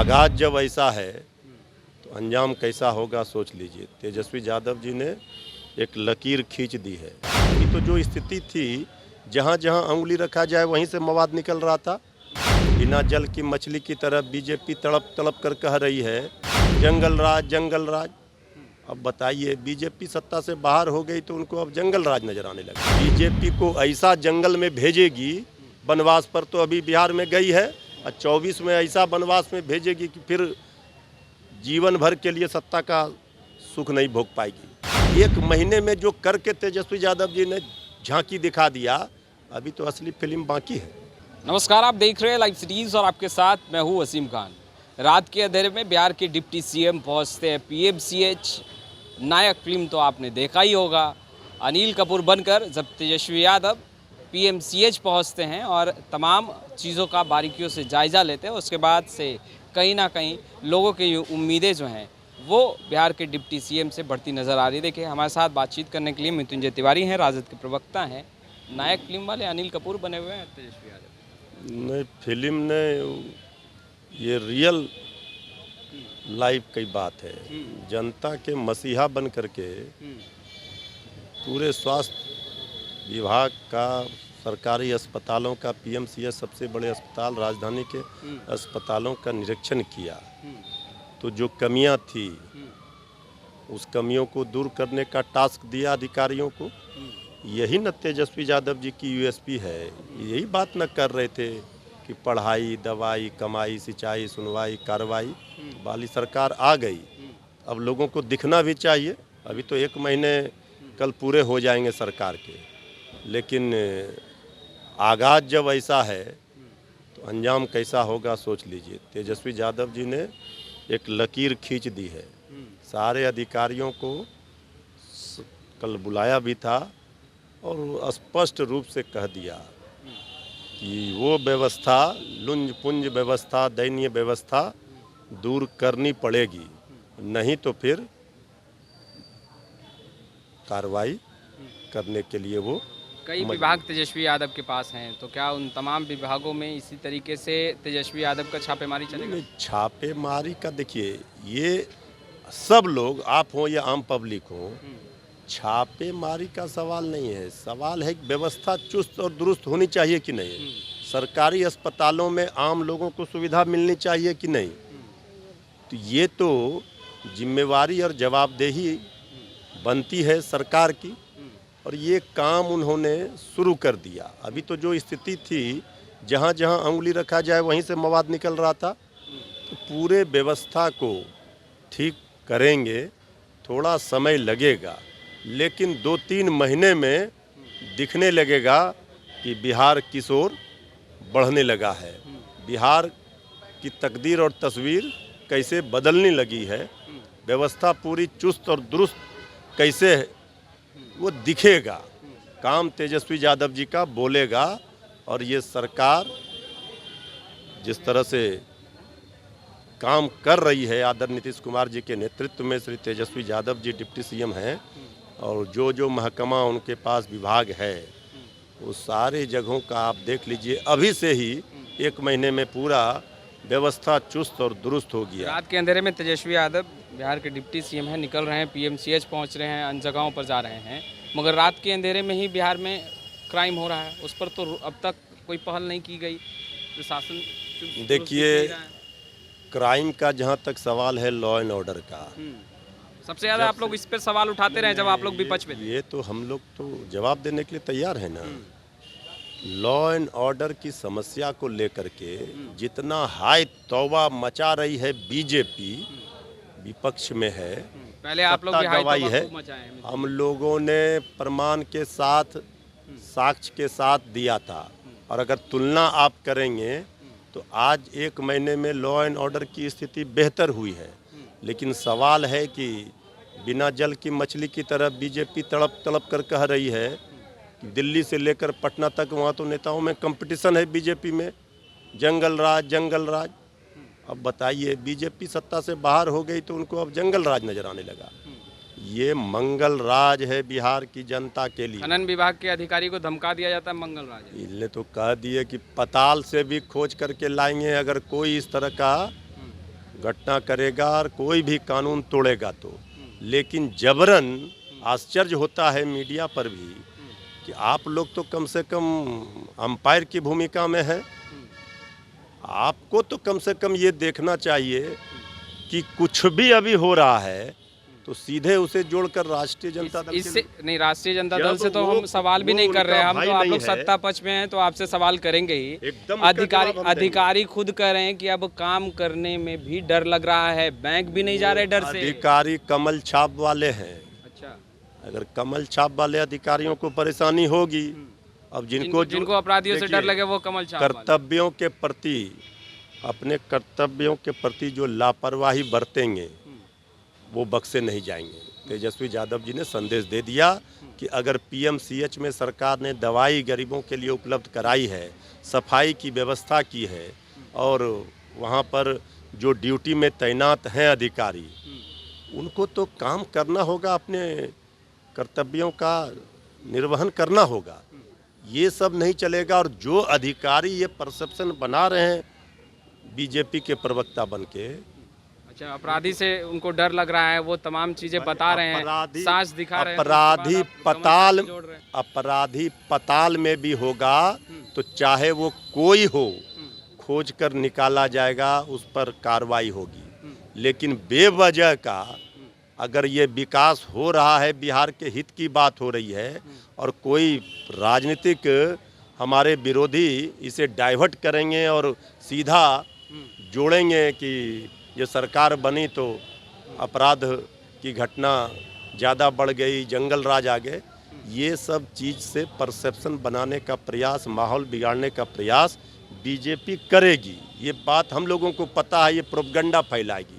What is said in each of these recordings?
आगाज जब ऐसा है तो अंजाम कैसा होगा सोच लीजिए। तेजस्वी यादव जी ने एक लकीर खींच दी है। अभी तो जो स्थिति थी, जहाँ जहाँ अंगुली रखा जाए वहीं से मवाद निकल रहा था। बिना जल की मछली की तरह बीजेपी तड़प तड़प कर कह रही है जंगल राज जंगल राज। अब बताइए, बीजेपी सत्ता से बाहर हो गई तो उनको अब जंगल राज नजर आने लगा। बीजेपी को ऐसा जंगल में भेजेगी, वनवास पर तो अभी बिहार में गई है, और 24 में ऐसा वनवास में भेजेगी कि फिर जीवन भर के लिए सत्ता का सुख नहीं भोग पाएगी। 1 महीने में जो करके तेजस्वी यादव जी ने झांकी दिखा दिया, अभी तो असली फिल्म बाकी है। नमस्कार, आप देख रहे हैं लाइव सिटीज़ और आपके साथ मैं हूं वसीम खान। रात के अंधेरे में बिहार के डिप्टी सीएम पहुंचते हैं पीएमसीएच। नायक फिल्म तो आपने देखा ही होगा। अनिल कपूर बनकर जब तेजस्वी यादव पीएमसीएच पहुंचते हैं और तमाम चीज़ों का बारीकियों से जायज़ा लेते हैं, उसके बाद से कहीं ना कहीं लोगों की उम्मीदें जो हैं वो बिहार के डिप्टी सीएम से बढ़ती नज़र आ रही। देखिए, हमारे साथ बातचीत करने के लिए मृत्युंजय तिवारी हैं, राजद के प्रवक्ता हैं। नायक फिल्म वाले अनिल कपूर बने हुए हैं तेजस्वी यादव। नहीं, फिल्म ने ये रियल लाइफ की बात है। जनता के मसीहा बन करके पूरे स्वास्थ्य विभाग का, सरकारी अस्पतालों का, पीएमसीएच सबसे बड़े अस्पताल, राजधानी के अस्पतालों का निरीक्षण किया। तो जो कमियां थी उस कमियों को दूर करने का टास्क दिया अधिकारियों को। यही न तेजस्वी यादव जी की यूएसपी है। यही बात न कर रहे थे कि पढ़ाई, दवाई, कमाई, सिंचाई, सुनवाई, कार्रवाई वाली सरकार आ गई। अब लोगों को दिखना भी चाहिए। अभी तो 1 महीने कल पूरे हो जाएंगे सरकार के, लेकिन आगाज जब ऐसा है तो अंजाम कैसा होगा सोच लीजिए। तेजस्वी यादव जी ने एक लकीर खींच दी है। सारे अधिकारियों को कल बुलाया भी था और स्पष्ट रूप से कह दिया कि वो व्यवस्था, लुंज पुंज व्यवस्था, दयनीय व्यवस्था दूर करनी पड़ेगी, नहीं तो फिर कार्रवाई करने के लिए वो कई विभाग तेजस्वी यादव के पास हैं, तो क्या उन तमाम विभागों में इसी तरीके से तेजस्वी यादव का छापेमारी चलेगा? नहीं, छापेमारी का देखिए, ये सब लोग, आप हो या आम पब्लिक हो, छापेमारी का सवाल नहीं है। सवाल है कि व्यवस्था चुस्त और दुरुस्त होनी चाहिए कि नहीं। सरकारी अस्पतालों में आम लोगों को सुविधा मिलनी चाहिए कि नहीं। तो ये तो जिम्मेवारी और जवाबदेही बनती है सरकार की, और ये काम उन्होंने शुरू कर दिया। अभी तो जो स्थिति थी, जहाँ जहाँ अंगुली रखा जाए वहीं से मवाद निकल रहा था। तो पूरे व्यवस्था को ठीक करेंगे, थोड़ा समय लगेगा, लेकिन 2-3 महीने में दिखने लगेगा कि बिहार किस ओर बढ़ने लगा है। बिहार की तकदीर और तस्वीर कैसे बदलने लगी है, व्यवस्था पूरी चुस्त और दुरुस्त कैसे है, वो दिखेगा। काम तेजस्वी यादव जी का बोलेगा। और ये सरकार जिस तरह से काम कर रही है, आदरणीय नीतीश कुमार जी के नेतृत्व में श्री तेजस्वी यादव जी डिप्टी सीएम हैं, और जो जो महकमा उनके पास विभाग है, वो सारे जगहों का आप देख लीजिए। अभी से ही 1 महीने में पूरा व्यवस्था चुस्त और दुरुस्त हो गया। रात के अंधेरे में तेजस्वी यादव बिहार के डिप्टी सीएम हैं, निकल रहे हैं, पीएमसीएच पहुंच रहे हैं, अन्य जगहों पर जा रहे हैं, मगर रात के अंधेरे में ही बिहार में क्राइम हो रहा है। उस पर तो अब तक कोई पहल नहीं की गई। प्रशासन देखिए, क्राइम का जहाँ तक सवाल है, लॉ एंड ऑर्डर का, सबसे ज़्यादा आप लोग इस पर सवाल उठाते रहे जब आप लोग विपक्ष में थे। ये तो हम लोग तो जवाब देने के लिए तैयार है ना। लॉ एंड ऑर्डर की समस्या को लेकर के जितना हाय तौबा मचा रही है बीजेपी, विपक्ष में है, पहले आप लोग भी हाय गवाही तौबा है। खूब मचाए हैं। हम लोगों ने प्रमाण के साथ, साक्ष्य के साथ दिया था। और अगर तुलना आप करेंगे तो आज 1 महीने में लॉ एंड ऑर्डर की स्थिति बेहतर हुई है। लेकिन सवाल है कि बिना जल की मछली की तरह बीजेपी तड़प तड़प कर कह रही है कि दिल्ली से लेकर पटना तक, वहाँ तो नेताओं में कंपटीशन है बीजेपी में, जंगल राज जंगल राज। अब बताइए, बीजेपी सत्ता से बाहर हो गई तो उनको अब जंगल राज नजर आने लगा। ये मंगल राज है बिहार की जनता के लिए। खनन विभाग के अधिकारी को धमका दिया जाता है मंगल राज है। इनने तो कह दिए कि पताल से भी खोज करके लाएंगे अगर कोई इस तरह का घटना करेगा और कोई भी कानून तोड़ेगा तो, लेकिन जबरन आश्चर्य होता है मीडिया पर भी कि आप लोग तो कम से कम अंपायर की भूमिका में हैं। आपको तो कम से कम ये देखना चाहिए कि कुछ भी अभी हो रहा है तो सीधे उसे जोड़कर राष्ट्रीय जनता दल इससे नहीं, राष्ट्रीय जनता जब दल से तो वो- हम सवाल भी वो नहीं कर रहे हैं। हम उनका तो, भाई आप लोग नहीं है। सत्ता पक्ष में हैं तो आपसे सवाल करेंगे ही। एकदम उसका अधिकारी जवाब हम देंगे। अधिकारी खुद कह रहे हैं कि अब काम करने में भी डर लग रहा है, बैंक भी नहीं जा रहे डर से। अधिकारी कमल छाप वाले हैं। अच्छा, अगर कमल छाप वाले अधिकारियों को परेशानी होगी, अब जिनको अपराधियों से डर देखिए, लगे वो कमल छाप वाले। कर्तव्यों के प्रति, अपने कर्तव्यों के प्रति जो लापरवाही बरतेंगे वो बख्शे नहीं जाएंगे। तेजस्वी यादव जी ने संदेश दे दिया कि अगर पीएमसीएच में सरकार ने दवाई गरीबों के लिए उपलब्ध कराई है, सफाई की व्यवस्था की है और वहाँ पर जो ड्यूटी में तैनात हैं अधिकारी, उनको तो काम करना होगा, अपने कर्तव्यों का निर्वहन करना होगा। ये सब नहीं चलेगा। और जो अधिकारी ये परसेप्शन बना रहे हैं बीजेपी के प्रवक्ता बन के, अच्छा, अपराधी से उनको डर लग रहा है, वो तमाम चीजें बता रहे हैं, सांस दिखा रहे हैं, अपराधी तो उसके बाद आप पताल कमल छाप जोड़ रहे हैं। अपराधी पताल में भी होगा तो चाहे वो कोई हो, खोज कर निकाला जाएगा, उस पर कार्रवाई होगी। लेकिन बेवजह का अगर ये विकास हो रहा है, बिहार के हित की बात हो रही है और कोई राजनीतिक हमारे विरोधी इसे डाइवर्ट करेंगे और सीधा जोड़ेंगे कि ये सरकार बनी तो अपराध की घटना ज़्यादा बढ़ गई, जंगल राज आ गए, ये सब चीज़ से परसेप्शन बनाने का प्रयास, माहौल बिगाड़ने का प्रयास बीजेपी करेगी। ये बात हम लोगों को पता है, ये प्रोपगंडा फैलाएगी।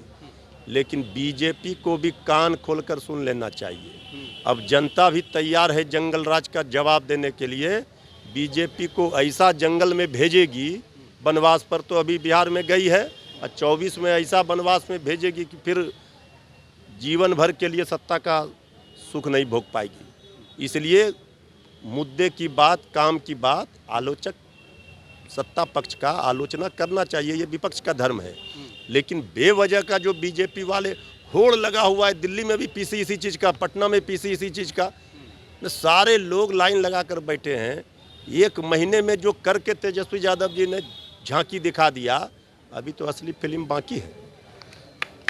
लेकिन बीजेपी को भी कान खोलकर सुन लेना चाहिए। अब जनता भी तैयार है जंगल राज का जवाब देने के लिए। बीजेपी को ऐसा जंगल में भेजेगी, वनवास पर तो अभी बिहार में गई है, और 24 में ऐसा वनवास में भेजेगी कि फिर जीवन भर के लिए सत्ता का सुख नहीं भोग पाएगी। इसलिए मुद्दे की बात, काम की बात, आलोचक सत्ता पक्ष का आलोचना करना चाहिए, ये विपक्ष का धर्म है। लेकिन बेवजह का जो बीजेपी वाले होड़ लगा हुआ है, दिल्ली में भी पीसी इसी चीज़ का, पटना में पीसी इसी चीज़ का, सारे लोग लाइन लगा कर बैठे हैं। एक महीने में जो करके तेजस्वी यादव जी ने झांकी दिखा दिया, अभी तो असली फिल्म बाकी है।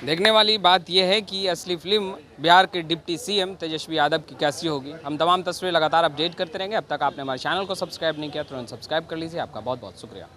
देखने वाली बात यह है कि असली फिल्म बिहार के डिप्टी सीएम तेजस्वी यादव की कैसी होगी। हम तमाम तस्वीरें लगातार अपडेट करते रहेंगे। अब तक आपने हमारे चैनल को सब्सक्राइब नहीं किया, तुरंत सब्सक्राइब कर लीजिए। आपका बहुत बहुत शुक्रिया।